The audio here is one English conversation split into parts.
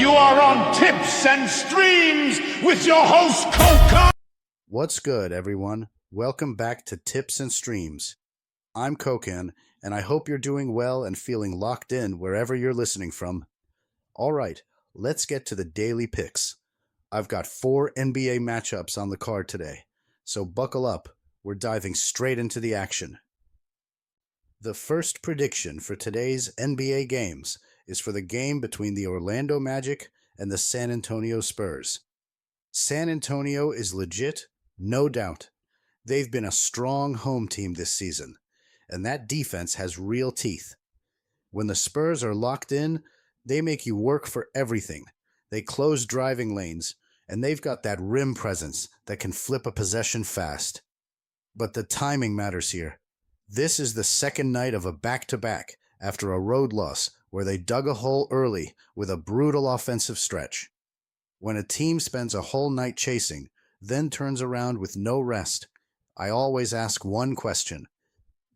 You are on Tips and Streams with your host, Coca. What's good, everyone? Welcome back to Tips and Streams. I'm Kokan, and I hope you're doing well and feeling locked in wherever you're listening from. All right, let's get to the daily picks. I've got 4 NBA matchups on the card today, so buckle up. We're diving straight into the action. The first prediction for today's NBA games is for the game between the Orlando Magic and the San Antonio Spurs. San Antonio is legit, no doubt. They've been a strong home team this season, and that defense has real teeth. When the Spurs are locked in, they make you work for everything. They close driving lanes, and they've got that rim presence that can flip a possession fast. But the timing matters here. This is the second night of a back-to-back after a road loss where they dug a hole early with a brutal offensive stretch. When a team spends a whole night chasing, then turns around with no rest, I always ask one question.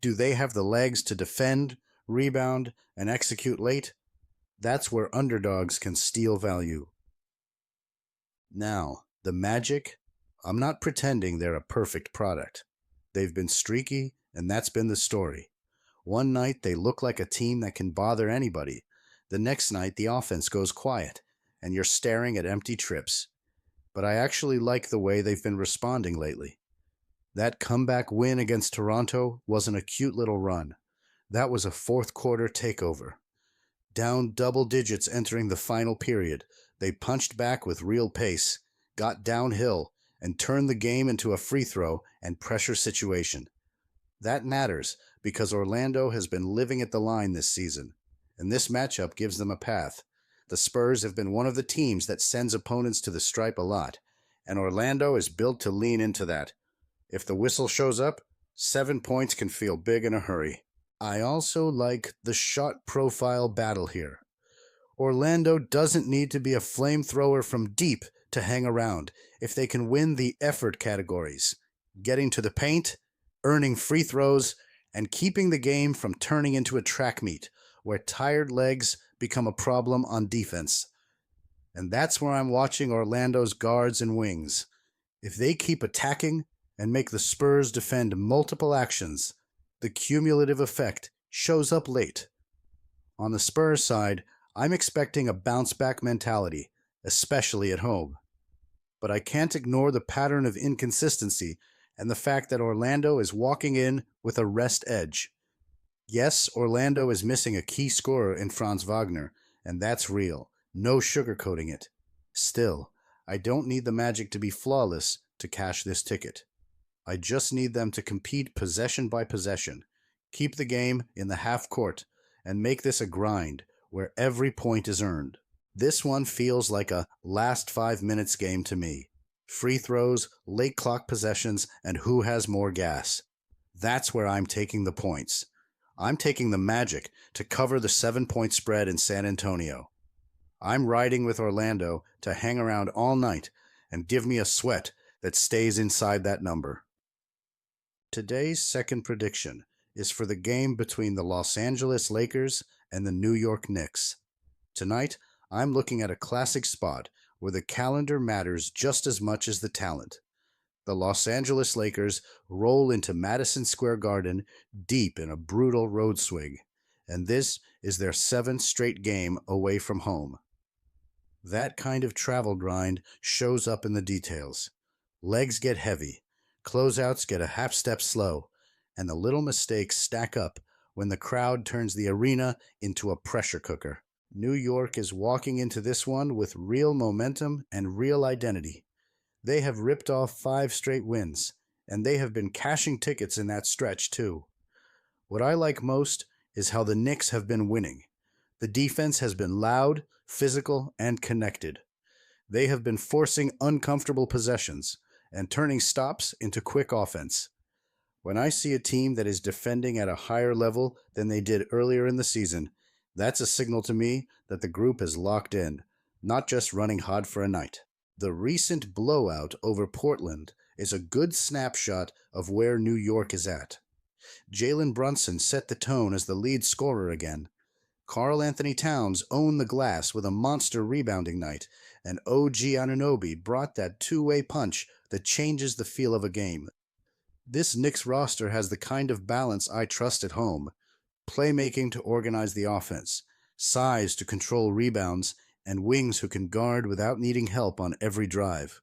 Do they have the legs to defend, rebound, and execute late? That's where underdogs can steal value. Now, the Magic, I'm not pretending they're a perfect product. They've been streaky, and that's been the story. One night they look like a team that can bother anybody. The next night the offense goes quiet, and you're staring at empty trips. But I actually like the way they've been responding lately. That comeback win against Toronto wasn't a cute little run. That was a fourth quarter takeover. Down double digits entering the final period, they punched back with real pace, got downhill, and turned the game into a free throw and pressure situation. That matters because Orlando has been living at the line this season, and this matchup gives them a path. The Spurs have been one of the teams that sends opponents to the stripe a lot, and Orlando is built to lean into that. If the whistle shows up, 7 points can feel big in a hurry. I also like the shot profile battle here. Orlando doesn't need to be a flamethrower from deep to hang around if they can win the effort categories, getting to the paint, earning free throws, and keeping the game from turning into a track meet where tired legs become a problem on defense. And that's where I'm watching Orlando's guards and wings. If they keep attacking and make the Spurs defend multiple actions, the cumulative effect shows up late. On the Spurs side, I'm expecting a bounce-back mentality, especially at home. But I can't ignore the pattern of inconsistency and the fact that Orlando is walking in with a rest edge. Yes, Orlando is missing a key scorer in Franz Wagner, and that's real. No sugarcoating it. Still, I don't need the Magic to be flawless to cash this ticket. I just need them to compete possession by possession, keep the game in the half court, and make this a grind where every point is earned. This one feels like a last 5 minutes game to me. Free throws, late clock possessions, and who has more gas. That's where I'm taking the points. I'm taking the Magic to cover the 7-point spread in San Antonio. I'm riding with Orlando to hang around all night and give me a sweat that stays inside that number. Today's second prediction is for the game between the Los Angeles Lakers and the New York Knicks. Tonight, I'm looking at a classic spot where the calendar matters just as much as the talent. The Los Angeles Lakers roll into Madison Square Garden deep in a brutal road swing, and this is their 7th straight game away from home. That kind of travel grind shows up in the details. Legs get heavy, closeouts get a half step slow, and the little mistakes stack up when the crowd turns the arena into a pressure cooker. New York is walking into this one with real momentum and real identity. They have ripped off 5 straight wins, and they have been cashing tickets in that stretch too. What I like most is how the Knicks have been winning. The defense has been loud, physical, and connected. They have been forcing uncomfortable possessions and turning stops into quick offense. When I see a team that is defending at a higher level than they did earlier in the season, that's a signal to me that the group is locked in, not just running hot for a night. The recent blowout over Portland is a good snapshot of where New York is at. Jalen Brunson set the tone as the lead scorer again. Karl Anthony Towns owned the glass with a monster rebounding night, and OG Anunoby brought that two-way punch that changes the feel of a game. This Knicks roster has the kind of balance I trust at home: playmaking to organize the offense, size to control rebounds, and wings who can guard without needing help on every drive.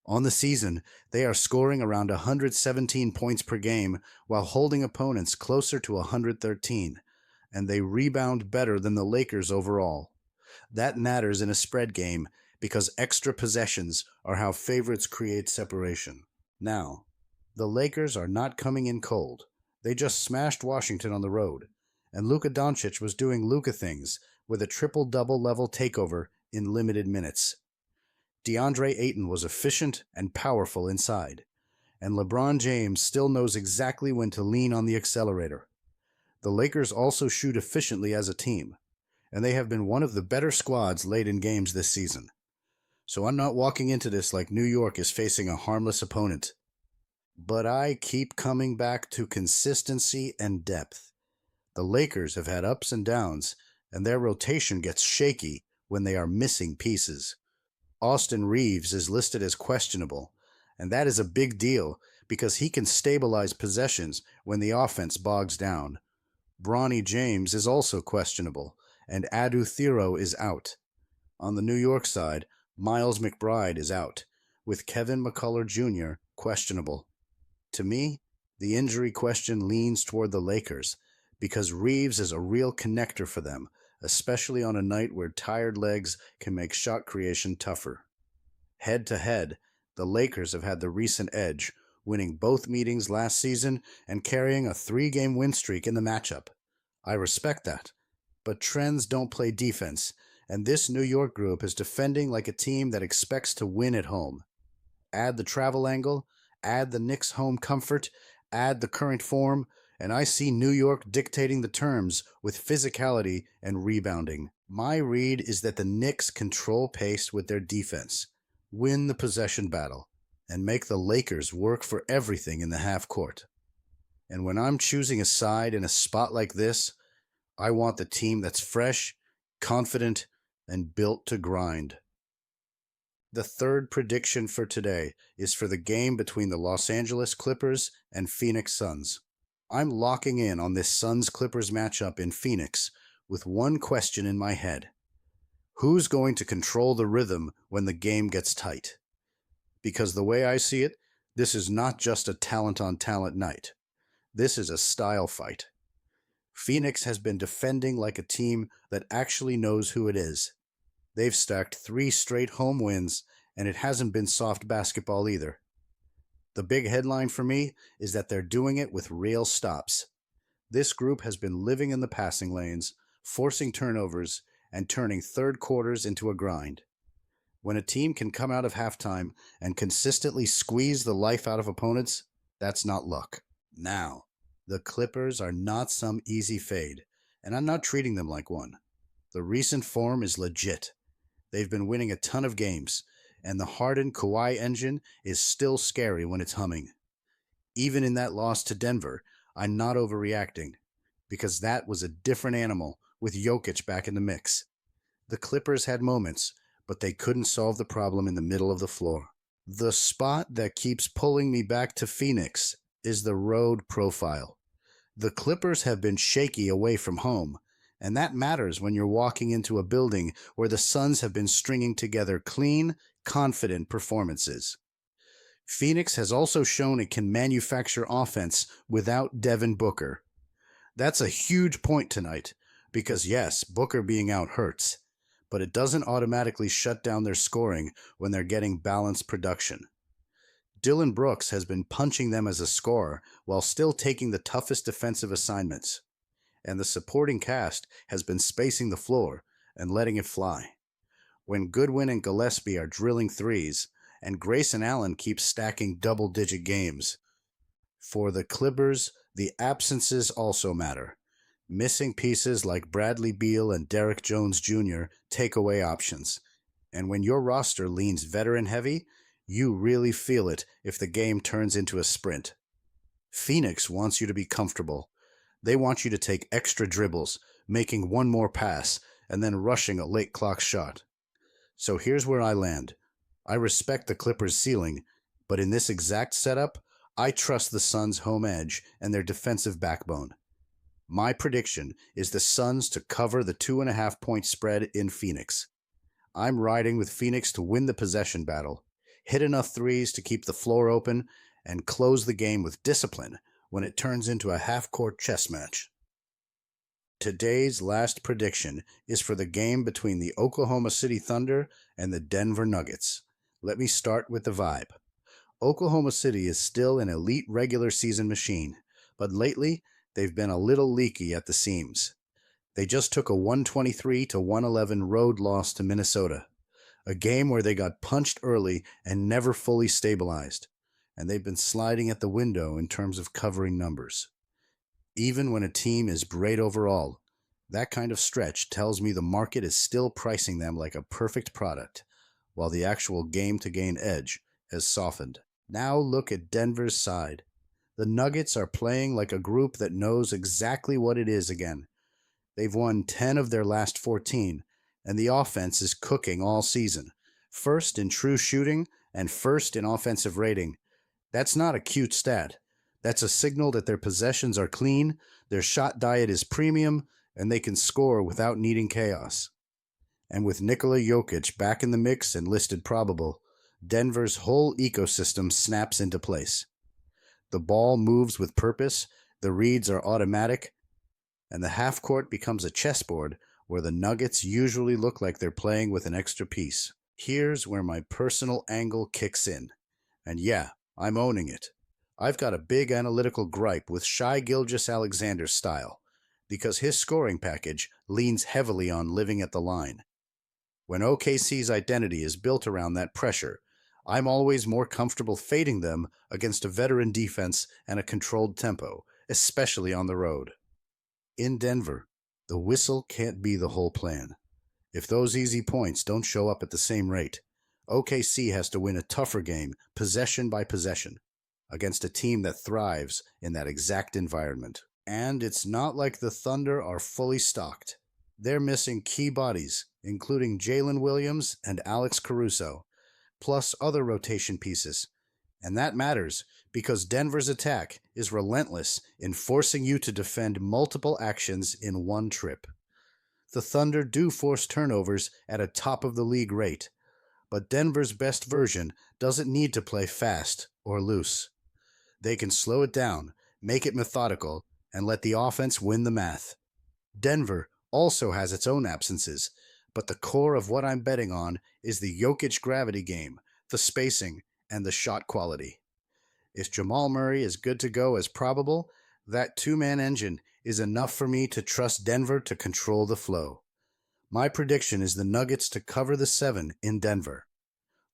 On the season, they are scoring around 117 points per game while holding opponents closer to 113, and they rebound better than the Lakers overall. That matters in a spread game because extra possessions are how favorites create separation. Now, the Lakers are not coming in cold. They just smashed Washington on the road, and Luka Doncic was doing Luka things with a triple-double level takeover in limited minutes. DeAndre Ayton was efficient and powerful inside, and LeBron James still knows exactly when to lean on the accelerator. The Lakers also shoot efficiently as a team, and they have been one of the better squads late in games this season. So I'm not walking into this like New York is facing a harmless opponent. But I keep coming back to consistency and depth. The Lakers have had ups and downs, and their rotation gets shaky when they are missing pieces. Austin Reeves is listed as questionable, and that is a big deal because he can stabilize possessions when the offense bogs down. Bronny James is also questionable, and Adu Thero is out. On the New York side, Miles McBride is out, with Kevin McCullough Jr. questionable. To me, the injury question leans toward the Lakers, because Reeves is a real connector for them, especially on a night where tired legs can make shot creation tougher. Head-to-head, the Lakers have had the recent edge, winning both meetings last season and carrying a 3-game win streak in the matchup. I respect that, but trends don't play defense, and this New York group is defending like a team that expects to win at home. Add the travel angle, add the Knicks' home comfort, add the current form, and I see New York dictating the terms with physicality and rebounding. My read is that the Knicks control pace with their defense, win the possession battle, and make the Lakers work for everything in the half court. And when I'm choosing a side in a spot like this, I want the team that's fresh, confident, and built to grind. The third prediction for today is for the game between the Los Angeles Clippers and Phoenix Suns. I'm locking in on this Suns-Clippers matchup in Phoenix with one question in my head. Who's going to control the rhythm when the game gets tight? Because the way I see it, this is not just a talent-on-talent night. This is a style fight. Phoenix has been defending like a team that actually knows who it is. They've stacked 3 straight home wins, and it hasn't been soft basketball either. The big headline for me is that they're doing it with real stops. This group has been living in the passing lanes, forcing turnovers, and turning third quarters into a grind. When a team can come out of halftime and consistently squeeze the life out of opponents, that's not luck. Now, the Clippers are not some easy fade, and I'm not treating them like one. The recent form is legit. They've been winning a ton of games, and the Harden-Kawhi engine is still scary when it's humming. Even in that loss to Denver, I'm not overreacting, because that was a different animal with Jokic back in the mix. The Clippers had moments, but they couldn't solve the problem in the middle of the floor. The spot that keeps pulling me back to Phoenix is the road profile. The Clippers have been shaky away from home, and that matters when you're walking into a building where the Suns have been stringing together clean, confident performances. Phoenix has also shown it can manufacture offense without Devin Booker. That's a huge point tonight, because yes, Booker being out hurts, but it doesn't automatically shut down their scoring when they're getting balanced production. Dillon Brooks has been punching them as a scorer while still taking the toughest defensive assignments, and the supporting cast has been spacing the floor and letting it fly. When Goodwin and Gillespie are drilling threes, and Grayson Allen keeps stacking double-digit games. For the Clippers, the absences also matter. Missing pieces like Bradley Beal and Derrick Jones Jr. take away options. And when your roster leans veteran-heavy, you really feel it if the game turns into a sprint. Phoenix wants you to be comfortable. They want you to take extra dribbles, making one more pass, and then rushing a late clock shot. So here's where I land. I respect the Clippers' ceiling, but in this exact setup, I trust the Suns' home edge and their defensive backbone. My prediction is the Suns to cover the 2.5-point spread in Phoenix. I'm riding with Phoenix to win the possession battle, hit enough threes to keep the floor open, and close the game with discipline when it turns into a half-court chess match. Today's last prediction is for the game between the Oklahoma City Thunder and the Denver Nuggets. Let me start with the vibe. Oklahoma City is still an elite regular season machine, but lately they've been a little leaky at the seams. They just took a 123-111 road loss to Minnesota, a game where they got punched early and never fully stabilized, and they've been sliding at the window in terms of covering numbers. Even when a team is great overall, that kind of stretch tells me the market is still pricing them like a perfect product, while the actual game-to-game edge has softened. Now look at Denver's side. The Nuggets are playing like a group that knows exactly what it is again. They've won 10 of their last 14, and the offense is cooking all season. First in true shooting and first in offensive rating. That's not a cute stat. That's a signal that their possessions are clean, their shot diet is premium, and they can score without needing chaos. And with Nikola Jokic back in the mix and listed probable, Denver's whole ecosystem snaps into place. The ball moves with purpose, the reads are automatic, and the half-court becomes a chessboard where the Nuggets usually look like they're playing with an extra piece. Here's where my personal angle kicks in. And yeah, I'm owning it. I've got a big analytical gripe with Shai Gilgeous-Alexander's style, because his scoring package leans heavily on living at the line. When OKC's identity is built around that pressure, I'm always more comfortable fading them against a veteran defense and a controlled tempo, especially on the road. In Denver, the whistle can't be the whole plan. If those easy points don't show up at the same rate, OKC has to win a tougher game, possession by possession, against a team that thrives in that exact environment. And it's not like the Thunder are fully stocked. They're missing key bodies, including Jalen Williams and Alex Caruso, plus other rotation pieces. And that matters because Denver's attack is relentless in forcing you to defend multiple actions in one trip. The Thunder do force turnovers at a top-of-the-league rate, but Denver's best version doesn't need to play fast or loose. They can slow it down, make it methodical, and let the offense win the math. Denver also has its own absences, but the core of what I'm betting on is the Jokic gravity game, the spacing, and the shot quality. If Jamal Murray is good to go as probable, that two-man engine is enough for me to trust Denver to control the flow. My prediction is the Nuggets to cover the 7 in Denver.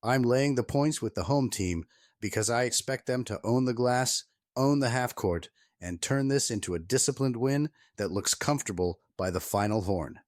I'm laying the points with the home team because I expect them to own the glass, own the half court, and turn this into a disciplined win that looks comfortable by the final horn.